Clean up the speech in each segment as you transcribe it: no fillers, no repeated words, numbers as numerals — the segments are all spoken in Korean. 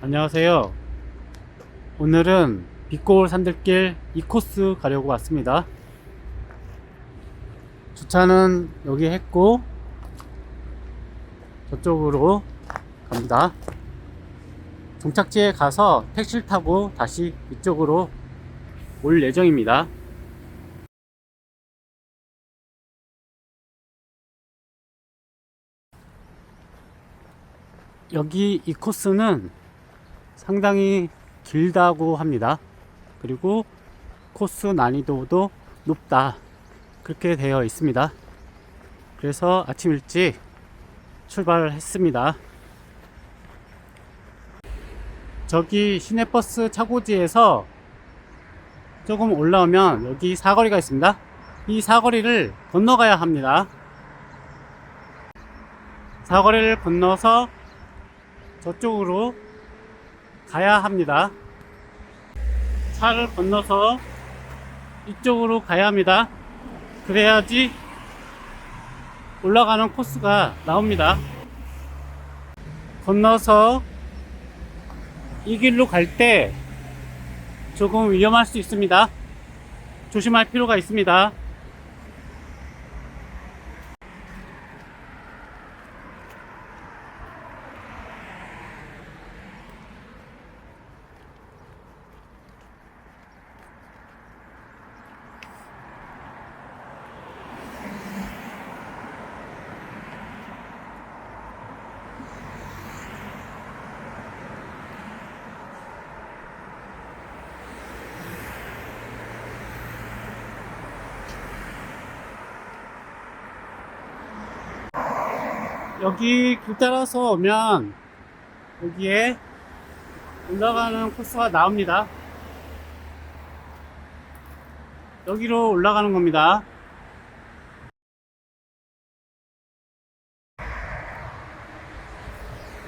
안녕하세요. 오늘은 빛골 산들길 2코스 가려고 왔습니다. 주차는 여기 했고 저쪽으로 갑니다. 종착지에 가서 택시를 타고 다시 이쪽으로 올 예정입니다. 여기 이 코스는 상당히 길다고 합니다. 그리고 코스 난이도도 높다, 그렇게 되어 있습니다. 그래서 아침 일찍 출발을 했습니다. 저기 시내버스 차고지에서 조금 올라오면 여기 사거리가 있습니다. 이 사거리를 건너가야 합니다. 사거리를 건너서 저쪽으로 가야 합니다. 차를 건너서 이쪽으로 가야 합니다. 그래야지 올라가는 코스가 나옵니다. 건너서 이 길로 갈 때 조금 위험할 수 있습니다. 조심할 필요가 있습니다. 여기 길 따라서 오면 여기에 올라가는 코스가 나옵니다. 여기로 올라가는 겁니다.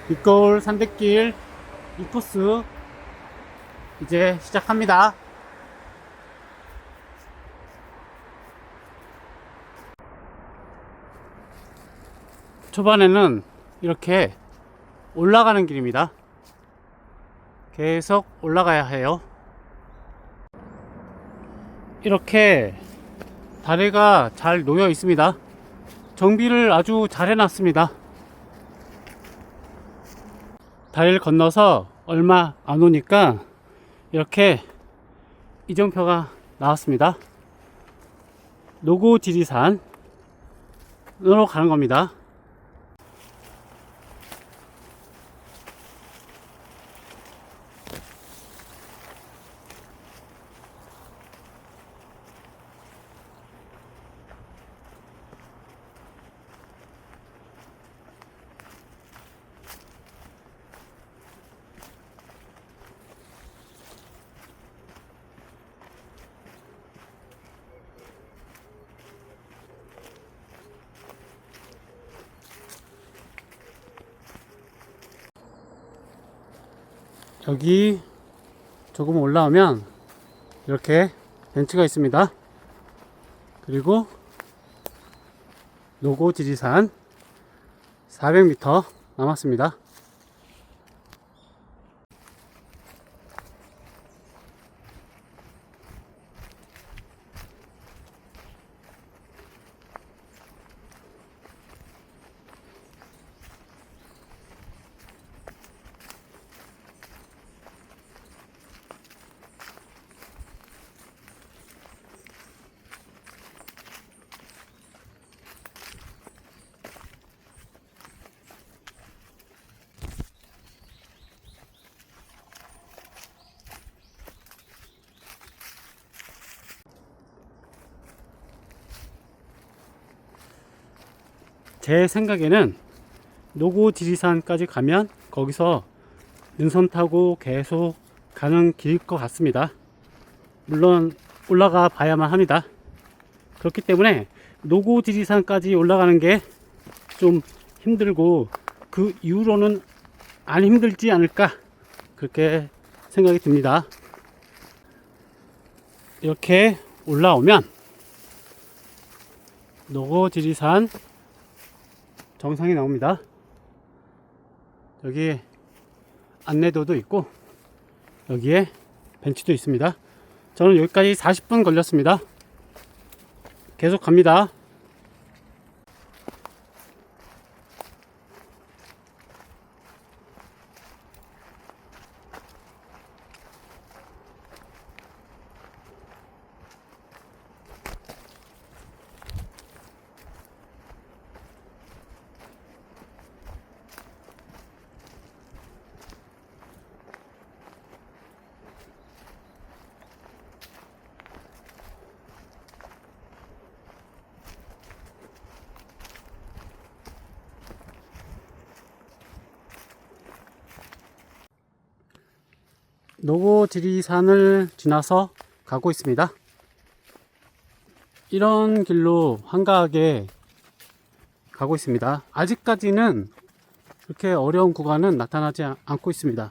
빛거울 산대길 2코스 이제 시작합니다. 초반에는 이렇게 올라가는 길입니다. 계속 올라가야 해요. 이렇게 다리가 잘 놓여 있습니다. 정비를 아주 잘 해놨습니다. 다리를 건너서 얼마 안 오니까 이렇게 이정표가 나왔습니다. 노고지리산으로 가는 겁니다. 여기 조금 올라오면 이렇게 벤치가 있습니다. 그리고 노고지리산 400m 남았습니다. 제 생각에는 노고지리산까지 가면 거기서 능선 타고 계속 가는 길일 것 같습니다. 물론 올라가 봐야만 합니다. 그렇기 때문에 노고지리산까지 올라가는 게 좀 힘들고 그 이후로는 안 힘들지 않을까, 그렇게 생각이 듭니다. 이렇게 올라오면 노고지리산 정상이 나옵니다. 여기 안내도도 있고 여기에 벤치도 있습니다. 저는 여기까지 40분 걸렸습니다. 계속 갑니다. 노고지리산을 지나서 가고 있습니다. 이런 길로 한가하게 가고 있습니다. 아직까지는 그렇게 어려운 구간은 나타나지 않고 있습니다.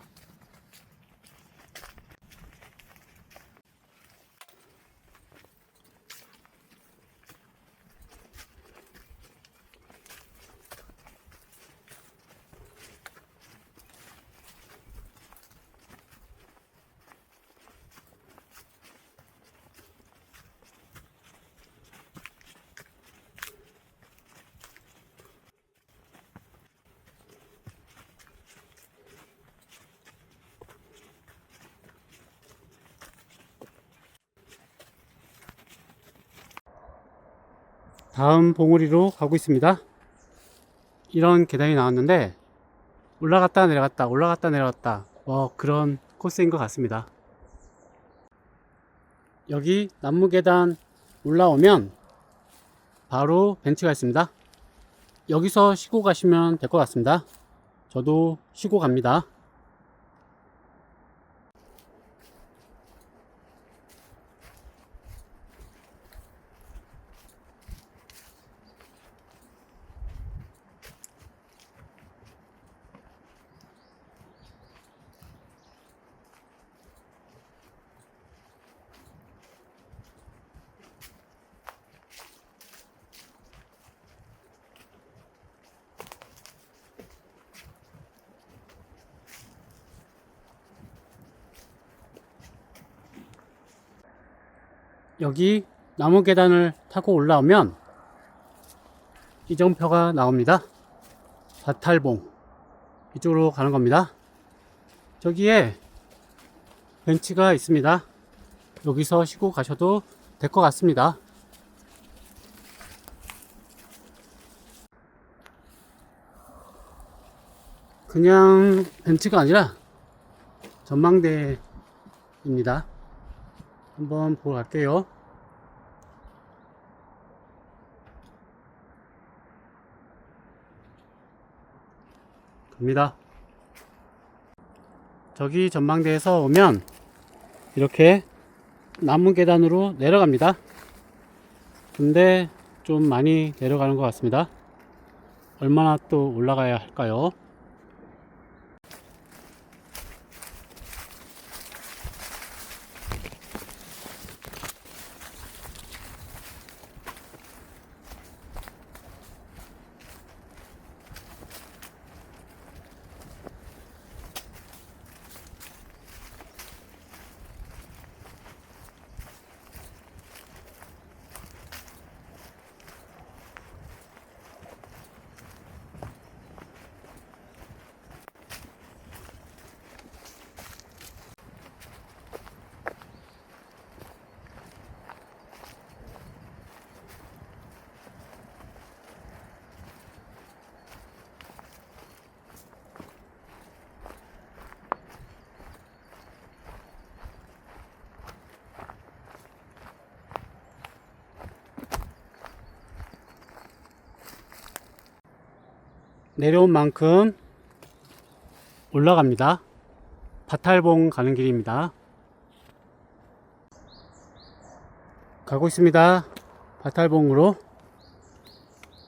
다음 봉우리로 가고 있습니다. 이런 계단이 나왔는데 올라갔다 내려갔다 올라갔다 내려갔다 그런 코스인 것 같습니다. 여기 나무계단 올라오면 바로 벤치가 있습니다. 여기서 쉬고 가시면 될 것 같습니다. 저도 쉬고 갑니다. 여기 나무 계단을 타고 올라오면 이정표가 나옵니다. 바탈봉 이쪽으로 가는 겁니다. 저기에 벤치가 있습니다. 여기서 쉬고 가셔도 될 것 같습니다. 그냥 벤치가 아니라 전망대입니다. 한번 보러 갈게요. 갑니다. 저기 전망대에서 오면 이렇게 나무 계단으로 내려갑니다. 근데 좀 많이 내려가는 것 같습니다. 얼마나 또 올라가야 할까요? 내려온 만큼 올라갑니다. 바탈봉 가는 길입니다. 가고 있습니다. 바탈봉으로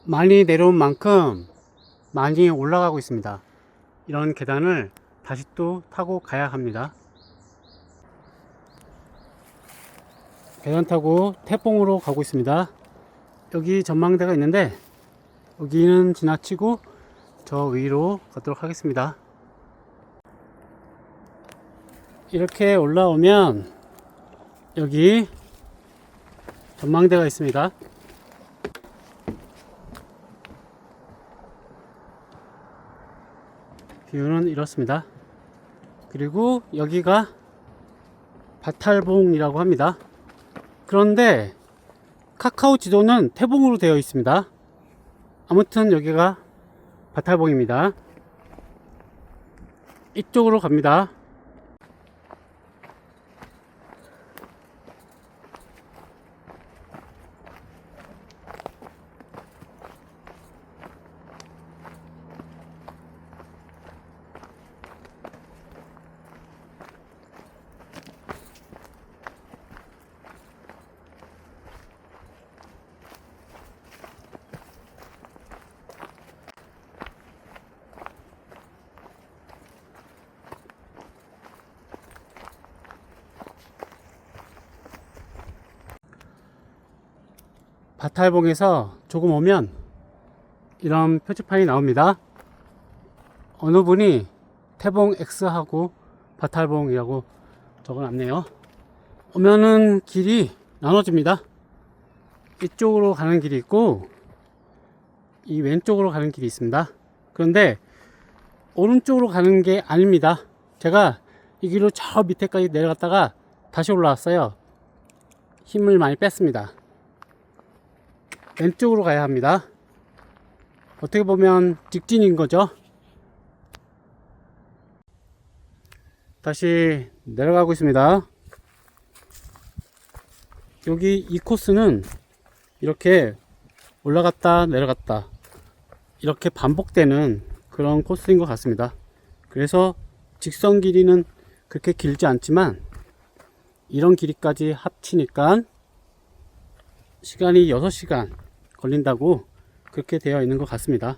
많이 내려온 만큼 많이 올라가고 있습니다. 이런 계단을 다시 또 타고 가야 합니다. 계단 타고 태봉으로 가고 있습니다. 여기 전망대가 있는데 여기는 지나치고 저 위로 가도록 하겠습니다. 이렇게 올라오면 여기 전망대가 있습니다. 뷰는 이렇습니다. 그리고 여기가 바탈봉이라고 합니다. 그런데 카카오 지도는 태봉으로 되어 있습니다. 아무튼 여기가 바탈봉입니다. 이쪽으로 갑니다. 바탈봉에서 조금 오면 이런 표지판이 나옵니다. 어느 분이 태봉 X하고 바탈봉이라고 적어놨네요. 오면은 길이 나눠집니다. 이쪽으로 가는 길이 있고 이 왼쪽으로 가는 길이 있습니다. 그런데 오른쪽으로 가는 게 아닙니다. 제가 이 길로 저 밑에까지 내려갔다가 다시 올라왔어요. 힘을 많이 뺐습니다. 왼쪽으로 가야 합니다. 어떻게 보면 직진인 거죠. 다시 내려가고 있습니다. 여기 이 코스는 이렇게 올라갔다 내려갔다 이렇게 반복되는 그런 코스인 것 같습니다. 그래서 직선 길이는 그렇게 길지 않지만 이런 길이까지 합치니까 시간이 6시간 걸린다고 그렇게 되어 있는 것 같습니다.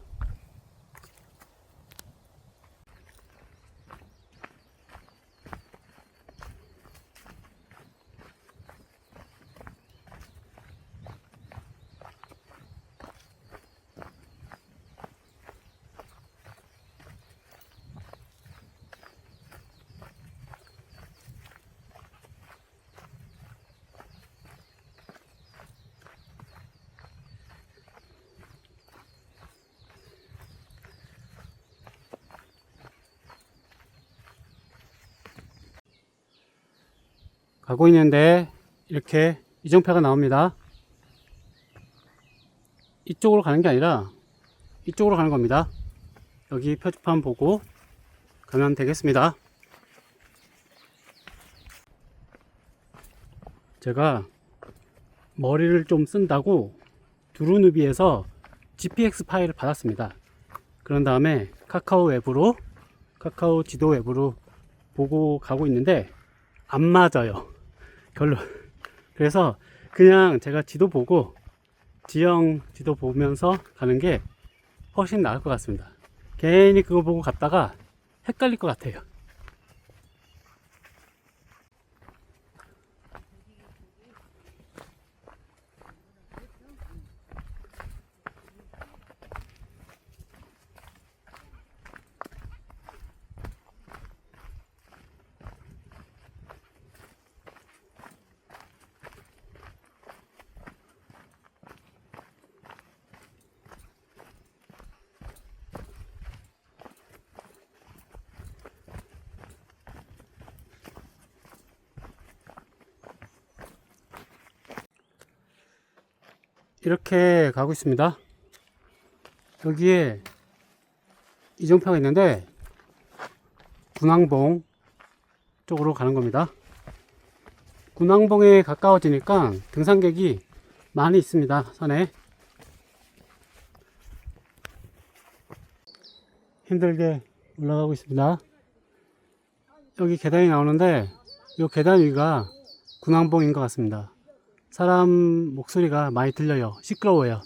가고 있는데 이렇게 이정표가 나옵니다. 이쪽으로 가는 게 아니라 이쪽으로 가는 겁니다. 여기 표지판 보고 가면 되겠습니다. 제가 머리를 좀 쓴다고 두루누비에서 GPX 파일을 받았습니다. 그런 다음에 카카오 웹으로 카카오 지도 웹으로 보고 가고 있는데 안 맞아요. 별로. 그래서 그냥 제가 지도 보고 지형 지도 보면서 가는 게 훨씬 나을 것 같습니다. 괜히 그거 보고 갔다가 헷갈릴 것 같아요. 이렇게 가고 있습니다. 여기에 이정표가 있는데 군항봉 쪽으로 가는 겁니다. 군항봉에 가까워지니까 등산객이 많이 있습니다. 산에 힘들게 올라가고 있습니다. 여기 계단이 나오는데 이 계단 위가 군항봉인 것 같습니다. 사람 목소리가 많이 들려요. 시끄러워요.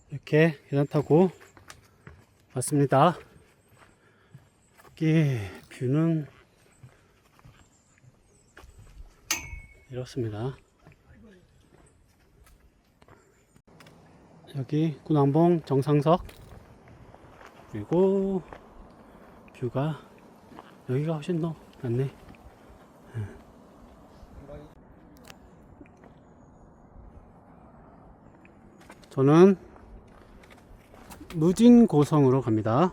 이렇게 계단 타고 왔습니다. 여기 뷰는 이렇습니다. 여기 군항봉 정상석, 그리고 뷰가 여기가 훨씬 더 낫네. 저는 무진고성으로 갑니다.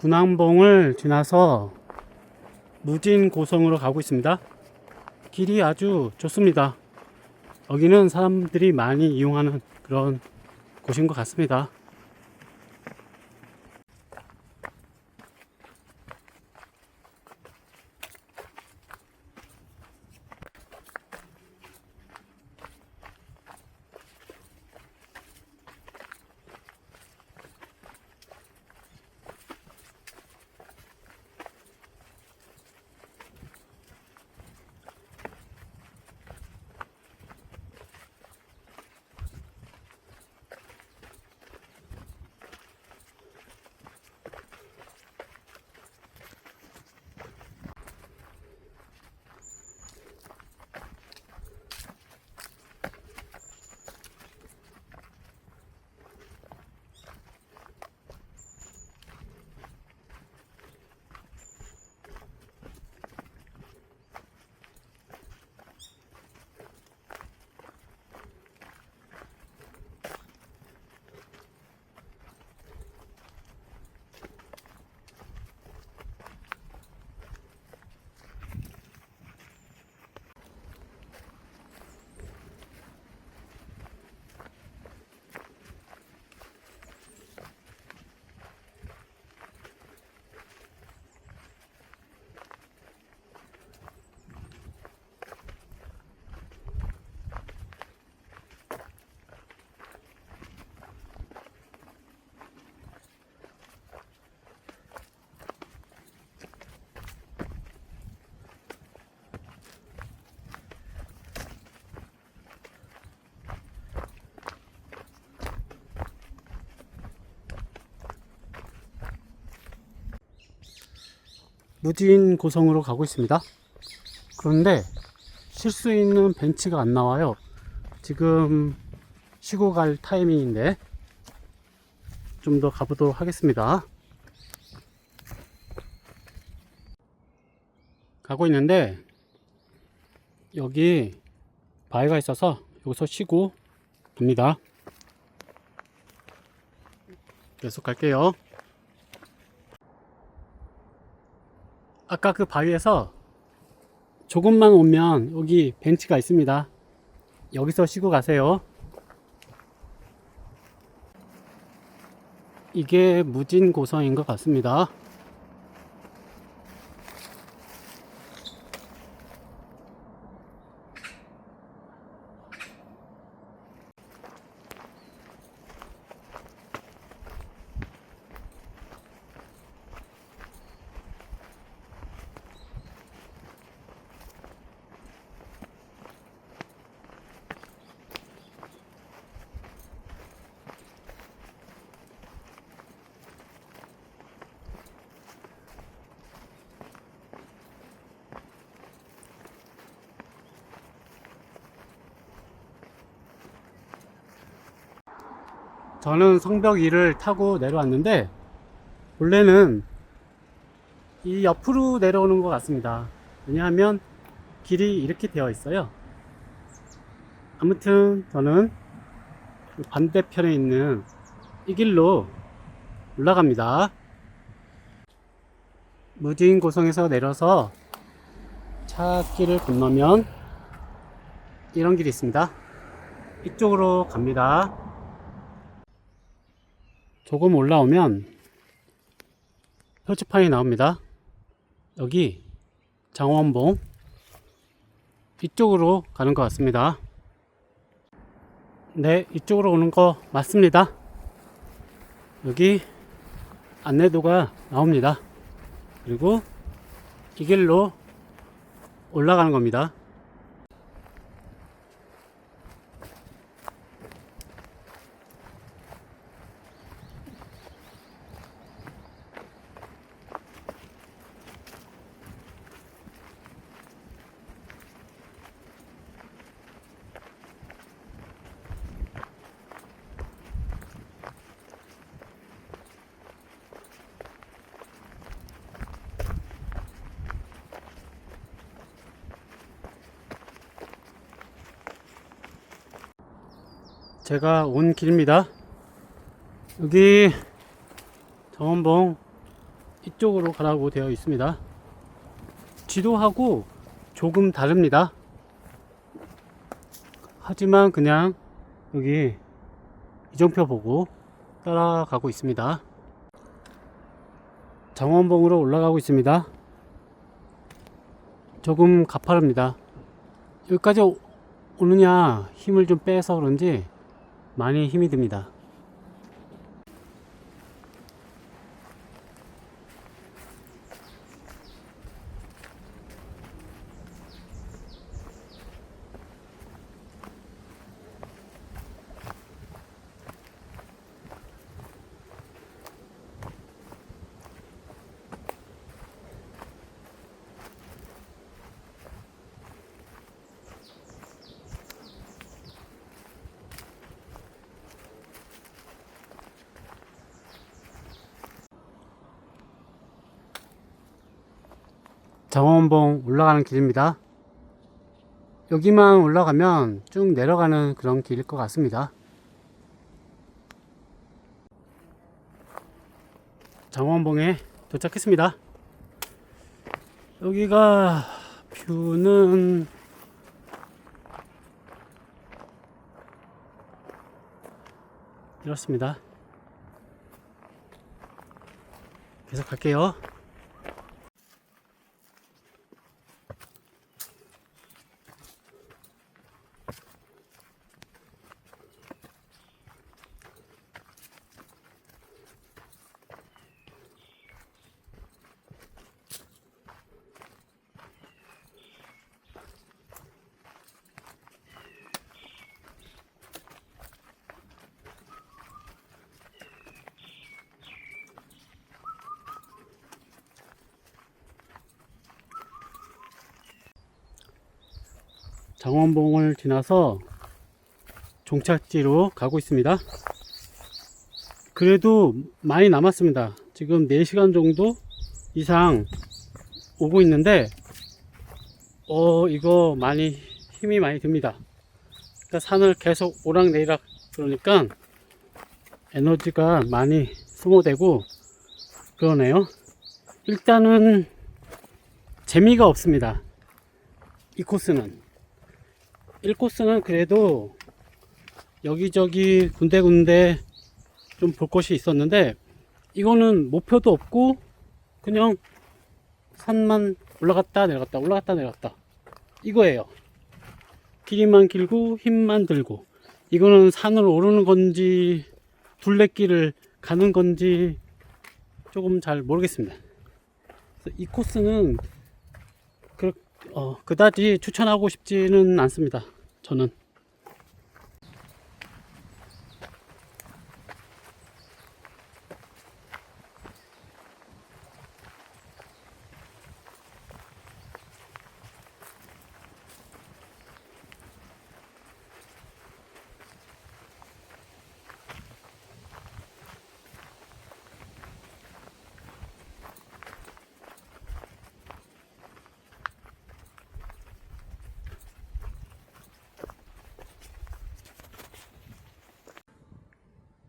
군항봉을 지나서 무진고성으로 가고 있습니다. 길이 아주 좋습니다. 여기는 사람들이 많이 이용하는 그런 곳인 것 같습니다. 무진고성으로 가고 있습니다. 그런데 쉴 수 있는 벤치가 안 나와요. 지금 쉬고 갈 타이밍인데 좀 더 가보도록 하겠습니다. 가고 있는데 여기 바위가 있어서 여기서 쉬고 갑니다. 계속 갈게요. 아까 그 바위에서 조금만 오면 여기 벤치가 있습니다. 여기서 쉬고 가세요. 이게 무진고성인 것 같습니다. 저는 성벽 위를 타고 내려왔는데 원래는 이 옆으로 내려오는 것 같습니다. 왜냐하면 길이 이렇게 되어 있어요. 아무튼 저는 반대편에 있는 이 길로 올라갑니다. 무진고성에서 내려서 차길을 건너면 이런 길이 있습니다. 이쪽으로 갑니다. 조금 올라오면 표지판이 나옵니다. 여기 장원봉 이쪽으로 가는 것 같습니다. 네, 이쪽으로 오는 거 맞습니다. 여기 안내도가 나옵니다. 그리고 이 길로 올라가는 겁니다. 제가 온 길입니다. 여기 정원봉 이쪽으로 가라고 되어 있습니다. 지도하고 조금 다릅니다. 하지만 그냥 여기 이정표 보고 따라가고 있습니다. 정원봉으로 올라가고 있습니다. 조금 가파릅니다. 여기까지 오느냐 힘을 좀 빼서 그런지 많이 힘이 듭니다. 정원봉 올라가는 길입니다. 여기만 올라가면 쭉 내려가는 그런 길일 것 같습니다. 정원봉에 도착했습니다. 여기가 뷰는 이렇습니다. 계속 갈게요. 정원봉을 지나서 종착지로 가고 있습니다. 그래도 많이 남았습니다. 지금 4시간 정도 이상 오고 있는데 이거 많이 힘이 많이 듭니다. 그러니까 산을 계속 오락내리락 그러니까 에너지가 많이 소모되고 그러네요. 일단은 재미가 없습니다. 이 코스는 1코스는 그래도 여기저기 군데군데 좀 볼 곳이 있었는데 이거는 목표도 없고 그냥 산만 올라갔다 내려갔다 올라갔다 내려갔다 이거예요. 길이만 길고 힘만 들고 이거는 산을 오르는 건지 둘레길을 가는 건지 조금 잘 모르겠습니다. 이 코스는 그다지 추천하고 싶지는 않습니다. 저는.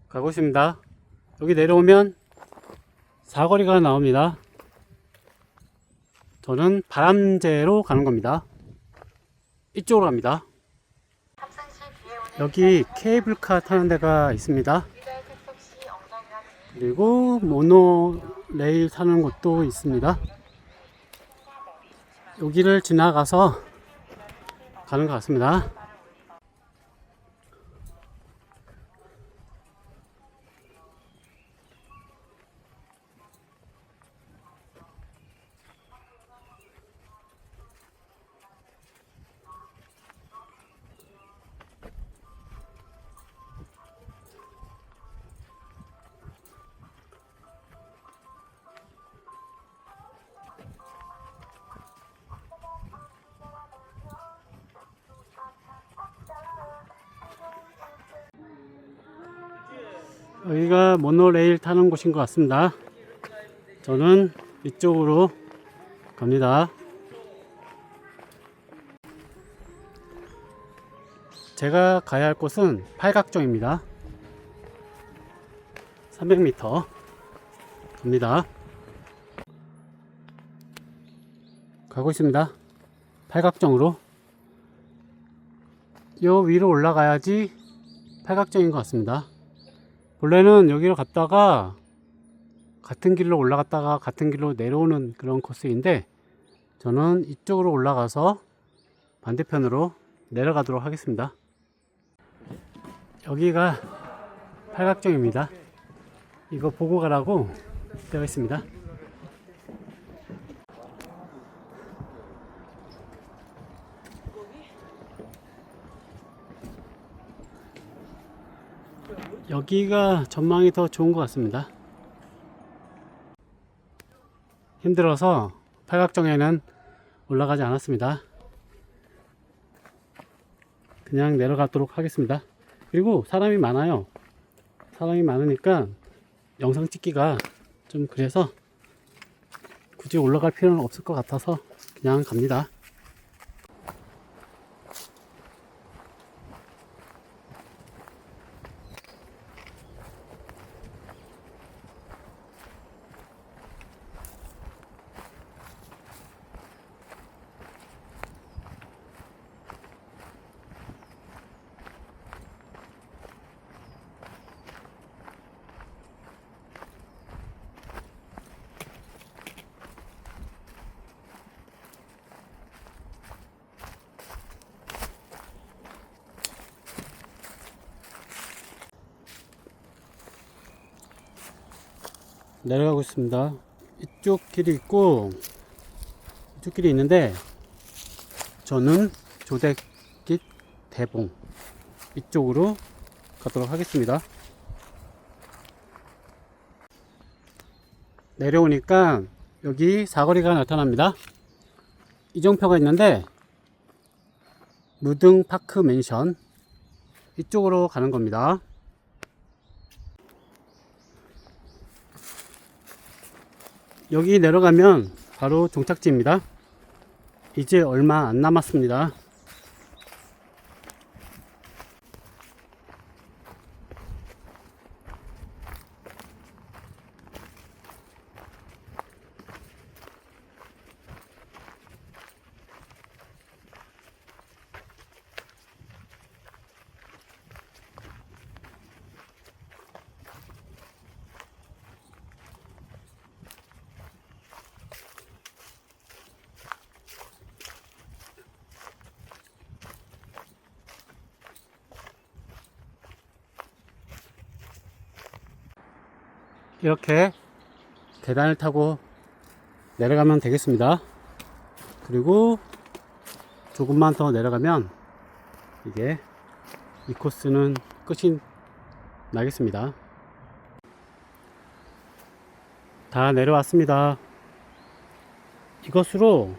가고 있습니다. 여기 내려오면 사거리가 나옵니다. 저는 바람제로 가는 겁니다. 이쪽으로 갑니다. 여기 케이블카 타는 데가 있습니다. 그리고 모노레일 타는 곳도 있습니다. 여기를 지나가서 가는 것 같습니다. 여기가 모노레일 타는 곳인 것 같습니다. 저는 이쪽으로 갑니다. 제가 가야 할 곳은 팔각정입니다. 300m 갑니다. 가고 있습니다. 팔각정으로. 요 위로 올라가야지 팔각정인 것 같습니다. 원래는 여기로 갔다가 같은 길로 올라갔다가 같은 길로 내려오는 그런 코스인데, 저는 이쪽으로 올라가서 반대편으로 내려가도록 하겠습니다. 여기가 팔각정입니다. 이거 보고 가라고 되어 있습니다. 여기가 전망이 더 좋은 것 같습니다. 힘들어서 팔각정에는 올라가지 않았습니다. 그냥 내려가도록 하겠습니다. 그리고 사람이 많아요. 사람이 많으니까 영상 찍기가 좀 그래서 굳이 올라갈 필요는 없을 것 같아서 그냥 갑니다. 내려가고 있습니다. 이쪽 길이 있고 이쪽 길이 있는데, 저는 조대깃 대봉 이쪽으로 가도록 하겠습니다. 내려오니까 여기 사거리가 나타납니다. 이정표가 있는데 무등 파크 맨션 이쪽으로 가는 겁니다. 여기 내려가면 바로 종착지입니다. 이제 얼마 안 남았습니다. 이렇게 계단을 타고 내려가면 되겠습니다. 그리고 조금만 더 내려가면 이게 이 코스는 끝이 나겠습니다. 다 내려왔습니다. 이것으로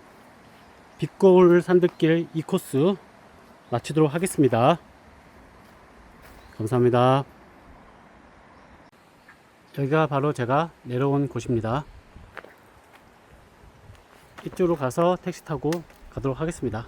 빛거울 산들길 이 코스 마치도록 하겠습니다. 감사합니다. 여기가 바로 제가 내려온 곳입니다. 이쪽으로 가서 택시 타고 가도록 하겠습니다.